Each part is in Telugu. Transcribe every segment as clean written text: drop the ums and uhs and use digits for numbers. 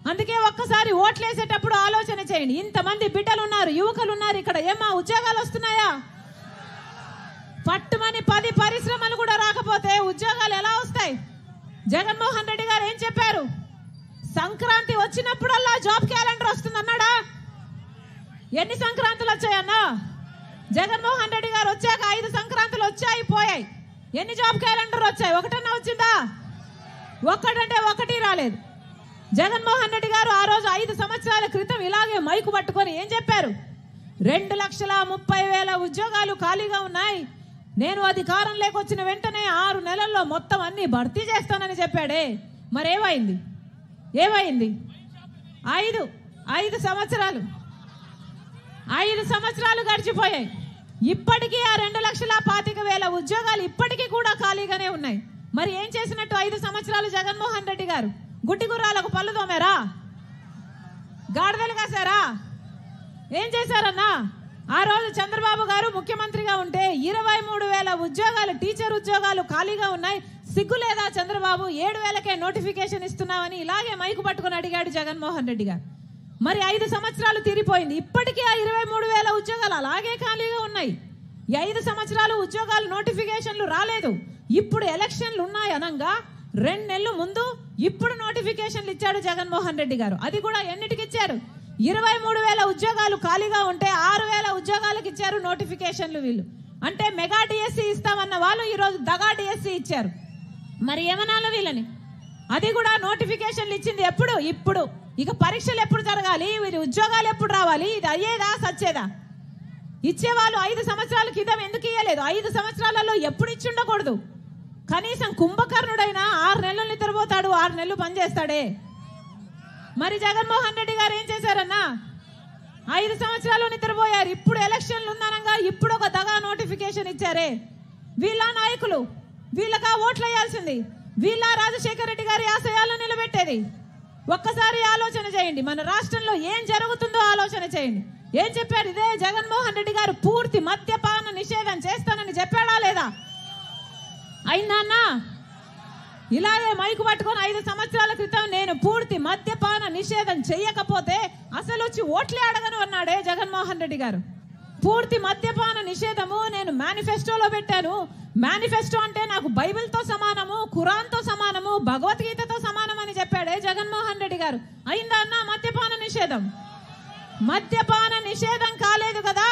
అందుకే ఒక్కసారి ఓట్లేసేటప్పుడు ఆలోచన చేయండి. ఇంతమంది బిడ్డలు ఉన్నారు, యువకులు ఉన్నారు, ఇక్కడ ఏమా ఉద్యోగాలు వస్తున్నాయా? పట్టుమని 10 పరిశ్రమలు కూడా రాకపోతే ఉద్యోగాలు ఎలా వస్తాయి? జగన్మోహన్ రెడ్డి గారు ఏం చెప్పారు? సంక్రాంతి వచ్చినప్పుడల్లా జాబ్ క్యాలెండర్ వస్తుందన్నాడా? ఎన్ని సంక్రాంతులు వచ్చాయన్నా? జగన్మోహన్ రెడ్డి గారు వచ్చాక 5 సంక్రాంతులు వచ్చాయి, పోయాయి. ఎన్ని జాబ్ క్యాలెండర్ వచ్చాయి? ఒకటన్నా వచ్చిందా? ఒక్కటంటే ఒకటి రాలేదు. జగన్మోహన్ రెడ్డి గారు ఆ రోజు 5 సంవత్సరాల క్రితం ఇలాగే మైకు పట్టుకొని ఏం చెప్పారు? 2,30,000 ఉద్యోగాలు ఖాళీగా ఉన్నాయి, నేను అధికారంలోకి వచ్చిన వెంటనే 6 నెలల్లో మొత్తం అన్ని భర్తీ చేస్తానని చెప్పాడే. మరేమైంది? ఏమైంది? 5 సంవత్సరాలు గడిచిపోయాయి. ఇప్పటికీ ఆ 2,25,000 ఉద్యోగాలు ఇప్పటికీ కూడా ఖాళీగానే ఉన్నాయి. మరి ఏం చేసినట్టు 5 సంవత్సరాలు జగన్మోహన్ రెడ్డి గారు? గుడ్డి గుర్రాలకు పళ్ళు తోమారా? గాడిదలు కాసారా? ఏం చేశారన్నా? ఆ రోజు చంద్రబాబు గారు ముఖ్యమంత్రిగా ఉంటే 23,000 ఉద్యోగాలు, టీచర్ ఉద్యోగాలు ఖాళీగా ఉన్నాయి. సిగ్గు లేదా చంద్రబాబు? 7,000కే నోటిఫికేషన్ ఇస్తున్నామని ఇలాగే మైకు పట్టుకుని అడిగాడు జగన్మోహన్ రెడ్డి గారు. మరి 5 సంవత్సరాలు తీరిపోయింది, ఇప్పటికీ ఆ 23,000 ఉద్యోగాలు అలాగే ఖాళీగా ఉన్నాయి. ఈ 5 సంవత్సరాలు ఉద్యోగాలు నోటిఫికేషన్లు రాలేదు. ఇప్పుడు ఎలక్షన్లు ఉన్నాయి అనంగా 2 నెలల ముందు ఇప్పుడు నోటిఫికేషన్లు ఇచ్చాడు జగన్మోహన్ రెడ్డి గారు. అది కూడా ఎన్నిటికి ఇచ్చారు? 23,000 ఉద్యోగాలు ఖాళీగా ఉంటే 6,000 ఉద్యోగాలకు ఇచ్చారు నోటిఫికేషన్లు వీళ్ళు. అంటే మెగా డిఎస్సి ఇస్తామన్న వాళ్ళు ఈరోజు దగా డిఎస్సి ఇచ్చారు. మరి ఏమనాలి వీళ్ళని? అది కూడా నోటిఫికేషన్లు ఇచ్చింది ఎప్పుడు? ఇప్పుడు. ఇక పరీక్షలు ఎప్పుడు జరగాలి? వీరి ఉద్యోగాలు ఎప్పుడు రావాలి? ఇది అయ్యేదా సచ్చేదా? ఇచ్చేవాళ్ళు 5 సంవత్సరాల క్రితం ఎందుకు ఇయ్యలేదు? 5 సంవత్సరాలలో ఎప్పుడు ఇచ్చి ఉండకూడదు? కనీసం కుంభకర్ణుడైనా 6 నెలలు నిద్రపోతాడు, 6 నెలలు పనిచేస్తాడే. మరి జగన్మోహన్ రెడ్డి గారు ఏం చేశారన్నా? 5 సంవత్సరాలు నిద్రపోయారు. ఇప్పుడు ఎలక్షన్లు ఉందనగా ఇప్పుడు ఒక దగా నోటిఫికేషన్ ఇచ్చారే. వీళ్ళ నాయకులు, వీళ్ళగా ఓట్లు వేయాల్సింది, వీళ్ళ రాజశేఖర రెడ్డి గారి ఆశయాలను నిలబెట్టేది. ఒక్కసారి ఆలోచన చేయండి. మన రాష్ట్రంలో ఏం జరుగుతుందో ఆలోచన చేయండి. ఏం చెప్పారు? ఇదే జగన్మోహన్ రెడ్డి గారు పూర్తి మద్యపాన నిషేధం చేస్తానని చెప్పాడా లేదా? అయిందా అన్నా? ఇలాగే మైకు పట్టుకొని 5 సంవత్సరాల క్రితం నేను పూర్తి మద్యపాన నిషేధం చెయ్యకపోతే అసలు వచ్చి ఓట్లే అడగను అన్నాడే జగన్మోహన్ రెడ్డి గారు. పూర్తి మద్యపాన నిషేధము నేను మేనిఫెస్టోలో పెట్టాను. మేనిఫెస్టో అంటే నాకు బైబిల్తో సమానము, ఖురాన్తో సమానము, భగవద్గీతతో సమానం అని చెప్పాడే జగన్మోహన్ రెడ్డి గారు. అయిందా అన్నా మద్యపాన నిషేధం? మద్యపాన నిషేధం కాలేదు కదా,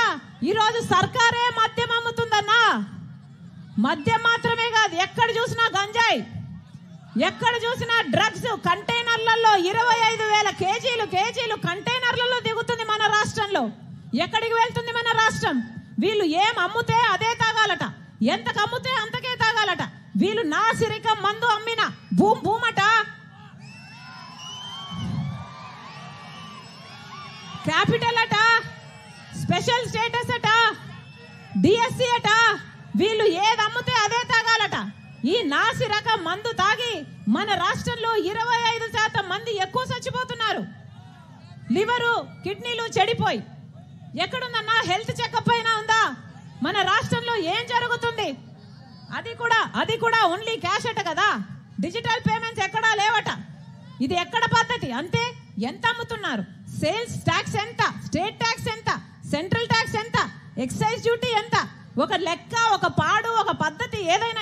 ఈరోజు సర్కారే మద్యం అమ్ముతుందన్నా. మద్యం మాత్రమే కాదు, ఎక్కడ చూసినా గంజాయి, ఎక్కడ చూసినా డ్రగ్స్. కంటైనర్లలో 25,000 కేజీలు కంటైనర్లలో దిగుతుంది మన రాష్ట్రంలో. ఎక్కడికి వెళ్తుంది మన రాష్ట్రం? వీళ్ళు ఏం అమ్ముతే అదే తాగాలట, ఎంతకు అమ్ముతే అంతకే తాగాలట. వీళ్ళు నాసిరకం మందు అమ్మిన భూమట, క్యాపిటల్ అట, స్పెషల్ స్టేటస్ అట, డిఎస్సి అట. వీళ్ళు ఏది అమ్ముతే అదే తాగాలట. ఈ నాసిరకం మందు తాగి మన రాష్ట్రంలో 25% మంది ఎక్కువ చచ్చిపోతున్నారు. లివరు, కిడ్నీలు చెడిపోయి. ఎక్కడుందన్నా హెల్త్ చెకప్ అయినా ఉందా? మన రాష్ట్రంలో ఏం జరుగుతుంది? అది కూడా ఓన్లీ క్యాష్ అట కదా, డిజిటల్ పేమెంట్స్ ఎక్కడా లేవట. ఇది ఎక్కడ పద్ధతి? అంతే. ఎంత అమ్ముతున్నారు? సేల్స్ ట్యాక్స్ ఎంత, స్టేట్ ట్యాక్స్ ఎంత, సెంట్రల్ ట్యాక్స్ ఎంత, ఎక్సైజ్ డ్యూటీ ఎంత? ఒక లెక్క, ఒక పాడు, ఒక పద్ధతి ఏదైనా